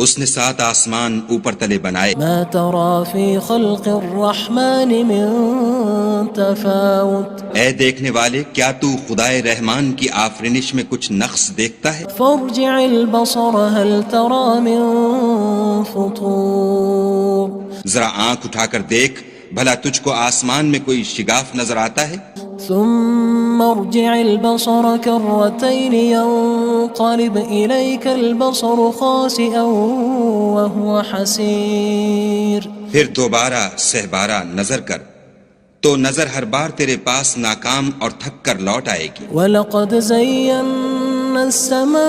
اس نے 7 آسمان اوپر تلے بنائے، ما ترى في خلق الرحمن من تفاوت اے دیکھنے والے کیا تو خدائے رحمان کی آفرینش میں کچھ نقص دیکھتا ہے؟ فارجع البصر هل ترى من فطور ذرا آنکھ اٹھا کر دیکھ بھلا تجھ کو آسمان میں کوئی شگاف نظر آتا ہے؟ ثم ارجع البصر كرتين ينقلب إليك البصر خاسئا وهو حسير پھر دوبارہ سہبارہ نظر کر تو نظر ہر بار تیرے پاس ناکام اور تھک کر لوٹ آئے گی۔ وَلَقَدْ زَيَّنَّا السَّمَاءَ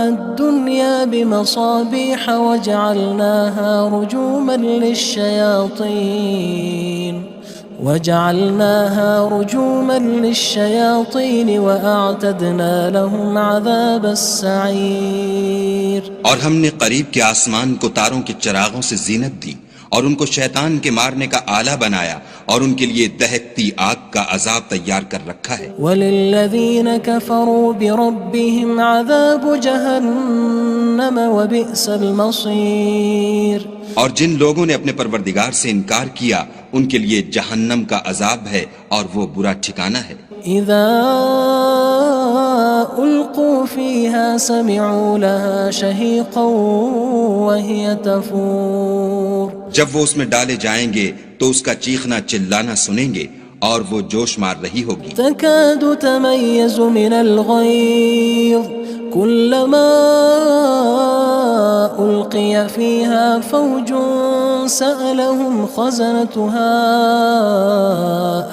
الدُّنْيَا بِمَصَابِيحَ وَجَعَلْنَاهَا رُجُومًا لِلشَّيَاطِينِ وَأَعْتَدْنَا لَهُمْ عَذَابَ السَّعِيرِ اور ہم نے قریب کے آسمان کو تاروں کے چراغوں سے زینت دی اور ان کو شیطان کے مارنے کا آلہ بنایا اور ان کے لیے دہکتی آگ کا عذاب تیار کر رکھا ہے۔ وَلِلَّذِينَ كَفَرُوا بِرَبِّهِمْ عَذَابُ جَهَنَّمَ وَبِئْسَ الْمَصِيرُ اور جن لوگوں نے اپنے پروردگار سے انکار کیا ان کے لیے جہنم کا عذاب ہے اور وہ برا ٹھکانہ ہے۔ اذا القوا فيها سمعوا لها شهيقا وهي تفور جب وہ اس میں ڈالے جائیں گے تو اس کا چیخنا چلانا سنیں گے اور وہ جوش مار رہی ہوگی۔ تكاد تميز من الغيظ كلما ألقي فيها فوج سألهم خزنتها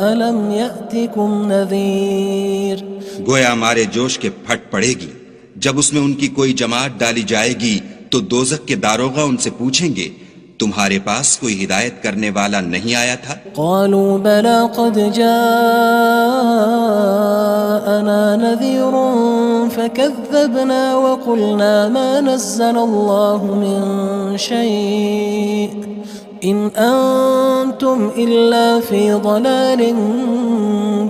ألم يأتكم نذير گویا مارے جوش کے پھٹ پڑے گی جب اس میں ان کی کوئی جماعت ڈالی جائے گی تو دوزخ کے داروغہ ان سے پوچھیں گے تمہارے پاس کوئی ہدایت کرنے والا نہیں آیا تھا؟ قالوا بلى قد جاءنا نذير فكذبنا وقلنا ما نزل الله من شيء إن أنتم إلا في ضلال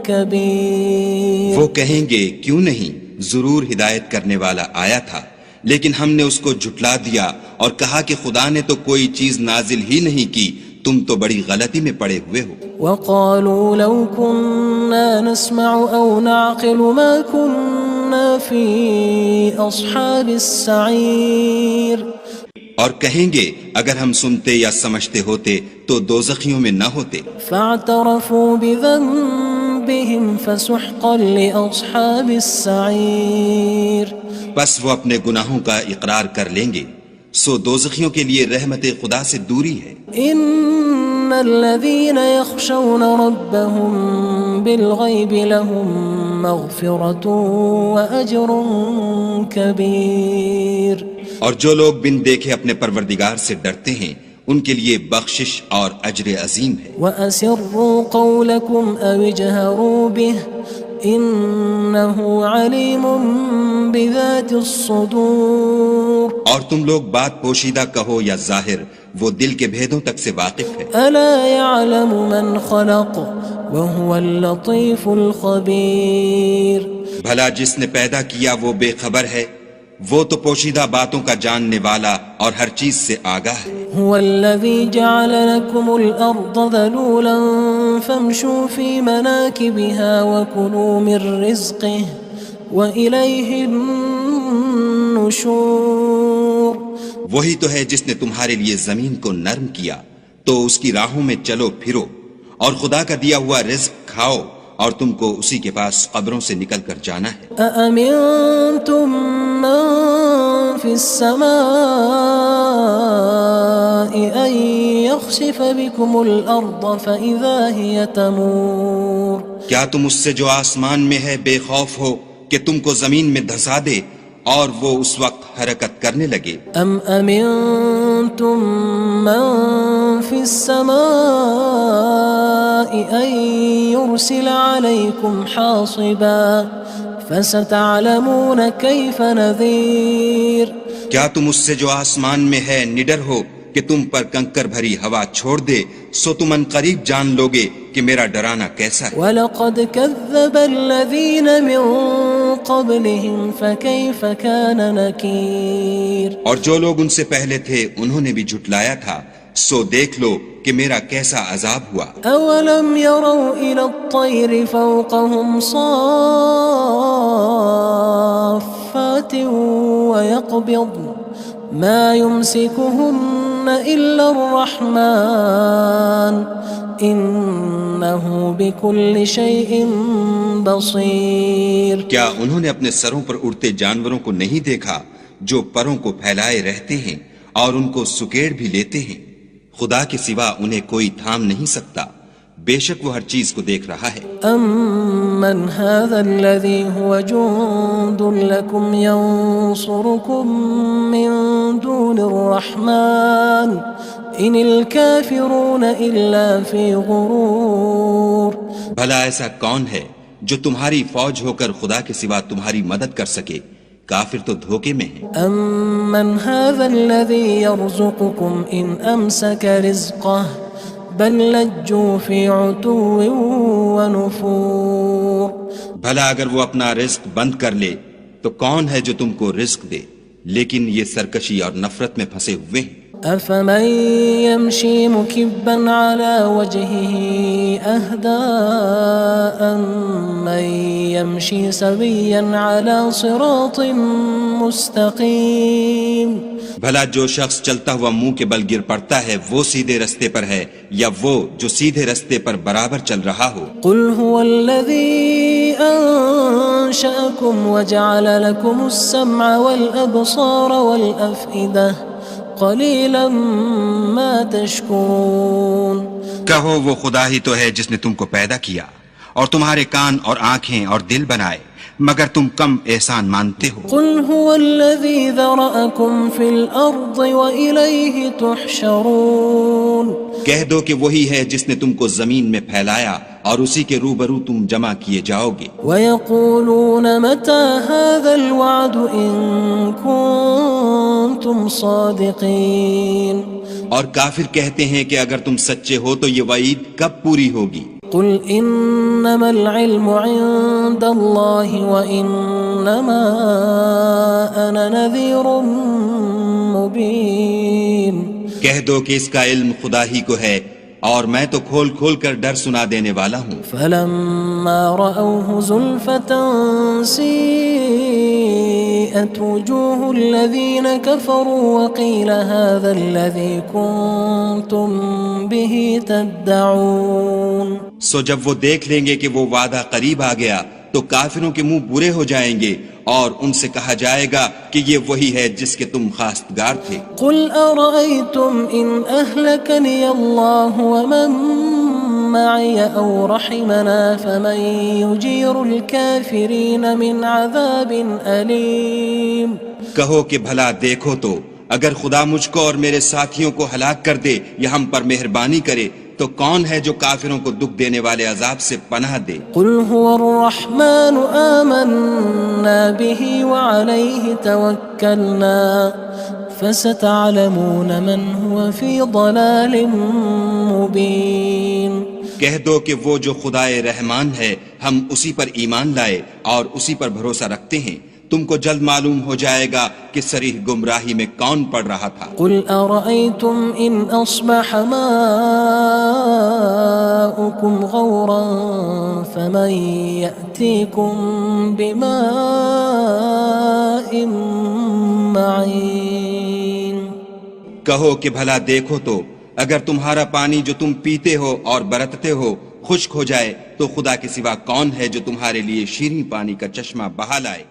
كبير وہ کہیں گے کیوں نہیں ضرور ہدایت کرنے والا آیا تھا لیکن ہم نے اس کو جھٹلا دیا اور کہا کہ خدا نے تو کوئی چیز نازل ہی نہیں کی، تم تو بڑی غلطی میں پڑے ہوئے ہو۔ وقالوا لو كنا نسمع أو نعقل ما كنا في أصحاب السعير اور کہیں گے اگر ہم سنتے یا سمجھتے ہوتے تو دوزخیوں میں نہ ہوتے۔ فاعترفوا بذنبهم فسحقا لأصحاب السعير بس وہ اپنے گناہوں کا اقرار کر لیں گے سو دوزخیوں کے لیے رحمت خدا سے دوری ہے۔ ان الذين يخشون ربهم بالغيب لهم مغفرة وأجر كبير اور جو لوگ بن دیکھے اپنے پروردگار سے ڈرتے ہیں ان کے لیے بخشش اور اجر عظیم ہے۔ وَأَسِرُّوا قَوْلَكُمْ أَوِ اجْهَرُوا بِهِ إِنَّهُ عَلِيمٌ بِذَاتِ الصُّدُورِ اور تم لوگ بات پوشیدہ کہو یا ظاہر وہ دل کے بھیدوں تک سے واقف ہے۔ أَلَا يَعْلَمُ مَنْ خَلَقَ وَهُوَ اللَّطِيفُ الْخَبِيرُ بھلا جس نے پیدا کیا وہ بے خبر ہے، وہ تو پوشیدہ باتوں کا جاننے والا اور ہر چیز سے آگاہ ہے۔ هو الذي جعل لكم الأرض ذلولا فامشوا في مناكبها وكلوا من رزقه وإليه النشور وہی تو ہے جس نے تمہارے لیے زمین کو نرم کیا تو اس کی راہوں میں چلو پھرو اور خدا کا دیا ہوا رزق کھاؤ اور تم کو اسی کے پاس قبروں سے نکل کر جانا ہے۔ أأمنتم من في السماء أن يخسف بكم الأرض فإذا هي تمور کیا تم اس سے جو آسمان میں ہے بے خوف ہو کہ تم کو زمین میں دھسا دے اور وہ اس وقت حرکت کرنے لگے؟ أم أمنتم من في السماء أن يرسل عليكم حاصبا فستعلمون كيف نذير کیا تم اس سے جو آسمان میں ہے نڈر ہو کہ تم پر کنکر بھری ہوا چھوڑ دے سو تم ان قریب جان لوگے کہ میرا ڈرانا کیسا ہے۔ وَلَقَدْ كَذَّبَ الَّذِينَ مِن قَبْلِهِمْ فَكَيْفَ كَانَ نَكِيرٌ اور جو لوگ ان سے پہلے تھے انہوں نے بھی جھٹلایا تھا سو دیکھ لو کہ میرا کیسا عذاب ہوا۔ أَوَلَمْ يَرَوْا إِلَى الطَّيْرِ فَوْقَهُمْ صَافَّاتٍ وَيَقْبِضْنَ مَا يُمْسِكُهُنَّ إِلَّا الرَّحْمَنُ إِنَّهُ بِكُلِّ شَيْءٍ بَصِيرٌ کیا انہوں نے اپنے سروں پر اڑتے جانوروں کو نہیں دیکھا جو پروں کو پھیلائے رہتے ہیں اور ان کو سکیڑ بھی لیتے ہیں؟ خدا کے سوا انہیں کوئی تھام نہیں سکتا، بے شک وہ ہر چیز کو دیکھ رہا ہے۔ أَمَّنْ هَذَا الَّذِي هُوَ جُندٌ لَكُمْ يَنصُرُكُم مِّن دُونِ الرَّحْمَنِ إِنِ الْكَافِرُونَ إِلَّا فِي غُرُورٍ بھلا ایسا کون ہے جو تمہاری فوج ہو کر خدا کے سوا تمہاری مدد کر سکے؟ کافر تو دھوکے میں ہیں۔ أَمَّنْ هَذَا الَّذِي يَرْزُقُكُمْ إِنْ أَمْسَكَ رِزْقَهُ بَلْ لَجُّوا فِي عُتُوٍّ وَنُفُورٍ بھلا اگر وہ اپنا رزق بند کر لے تو کون ہے جو تم کو رزق دے؟ لیکن یہ سرکشی اور نفرت میں پھنسے ہوئے ہیں۔ أَفَمَن يَمْشِي مُكِبًّا عَلَى وَجْهِهِ أَهْدَىٰ أَمَّن يَمْشِي سَوِيًّا عَلَى صِرَاطٍ مُّسْتَقِيمٍ بھلا جو شخص چلتا ہوا منہ کے بل گر پڑتا ہے وہ سیدھے رستے پر ہے یا وہ جو سیدھے رستے پر برابر چل رہا ہو؟ قُلْ هُوَ الَّذِي أَنشَأَكُمْ وَجَعَلَ لَكُمُ السَّمْعَ وَالْأَبْصَارَ وَالْأَفْئِدَةَ قَلِيلًا مَا تَشْكُرُونَ کہو وہ خدا ہی تو ہے جس نے تم کو پیدا کیا اور تمہارے کان اور آنکھیں اور دل بنائے، مگر تم کم احسان مانتے ہو۔ قُلْ هُوَ الَّذِي ذَرَأَكُمْ فِي الْأَرْضِ وَإِلَيْهِ تُحْشَرُونَ کہہ دو کہ وہی ہے جس نے تم کو زمین میں پھیلایا اور اسی کے روبرو تم جمع کیے جاؤ گے۔ وَيَقُولُونَ مَتَى هَذَا الْوَعْدُ إِن كُنتُمْ صَادِقِينَ اور کافر کہتے ہیں کہ اگر تم سچے ہو تو یہ وعید کب پوری ہوگی؟ قُلْ إِنَّمَا الْعِلْمُ عِندَ اللَّهِ وَإِنَّمَا أَنَا نَذِيرٌ مُّبِينٌ کہہ دو کہ اس کا علم خدا ہی کو ہے اور میں تو کھول کھول کر ڈر سنا دینے والا ہوں۔ فَلَمَّا رَأَوْهُ زُلْفَةً سِيئَتْ وُجُوهُ الَّذِينَ كَفَرُوا وَقِيلَ هَذَا الَّذِي كُنتُم بِهِ تَدَّعُونَ سو جب وہ دیکھ لیں گے کہ وہ وعدہ قریب آ گیا تو کافروں کے منہ برے ہو جائیں گے اور ان سے کہا جائے گا کہ یہ وہی ہے جس کے تم خواستگار تھے۔ قُلْ أَرَأَيْتُمْ إِنْ أَهْلَكَنِيَ اللَّهُ وَمَن مَّعِيَ أَوْ رَحِمَنَا فَمَن يُجِيرُ الْكَافِرِينَ مِنْ عَذَابٍ أَلِيمٍ کہو کہ بھلا دیکھو تو اگر خدا مجھ کو اور میرے ساتھیوں کو ہلاک کر دے یا ہم پر مہربانی کرے تو کون ہے جو کافروں کو دکھ دینے والے عذاب سے پناہ دے؟ قُلْ هُوَ الرَّحْمَنُ آمَنَّا بِهِ وَعَلَيْهِ تَوَكَّلْنَا فَسَتَعْلَمُونَ مَنْ هُوَ فِي ضَلَالٍ مُّبِينٍ کہہ دو کہ وہ جو خدائے رحمان ہے ہم اسی پر ایمان لائے اور اسی پر بھروسہ رکھتے ہیں، تم کو جلد معلوم ہو جائے گا کہ صریح گمراہی میں کون پڑ رہا تھا۔ قل أرأيتم إن أصبح ماؤكم غورا فمن يأتيكم بماء معين۔ کہو کہ بھلا دیکھو تو اگر تمہارا پانی جو تم پیتے ہو اور برتتے ہو خشک ہو جائے تو خدا کے سوا کون ہے جو تمہارے لیے شیریں پانی کا چشمہ بہا لائے۔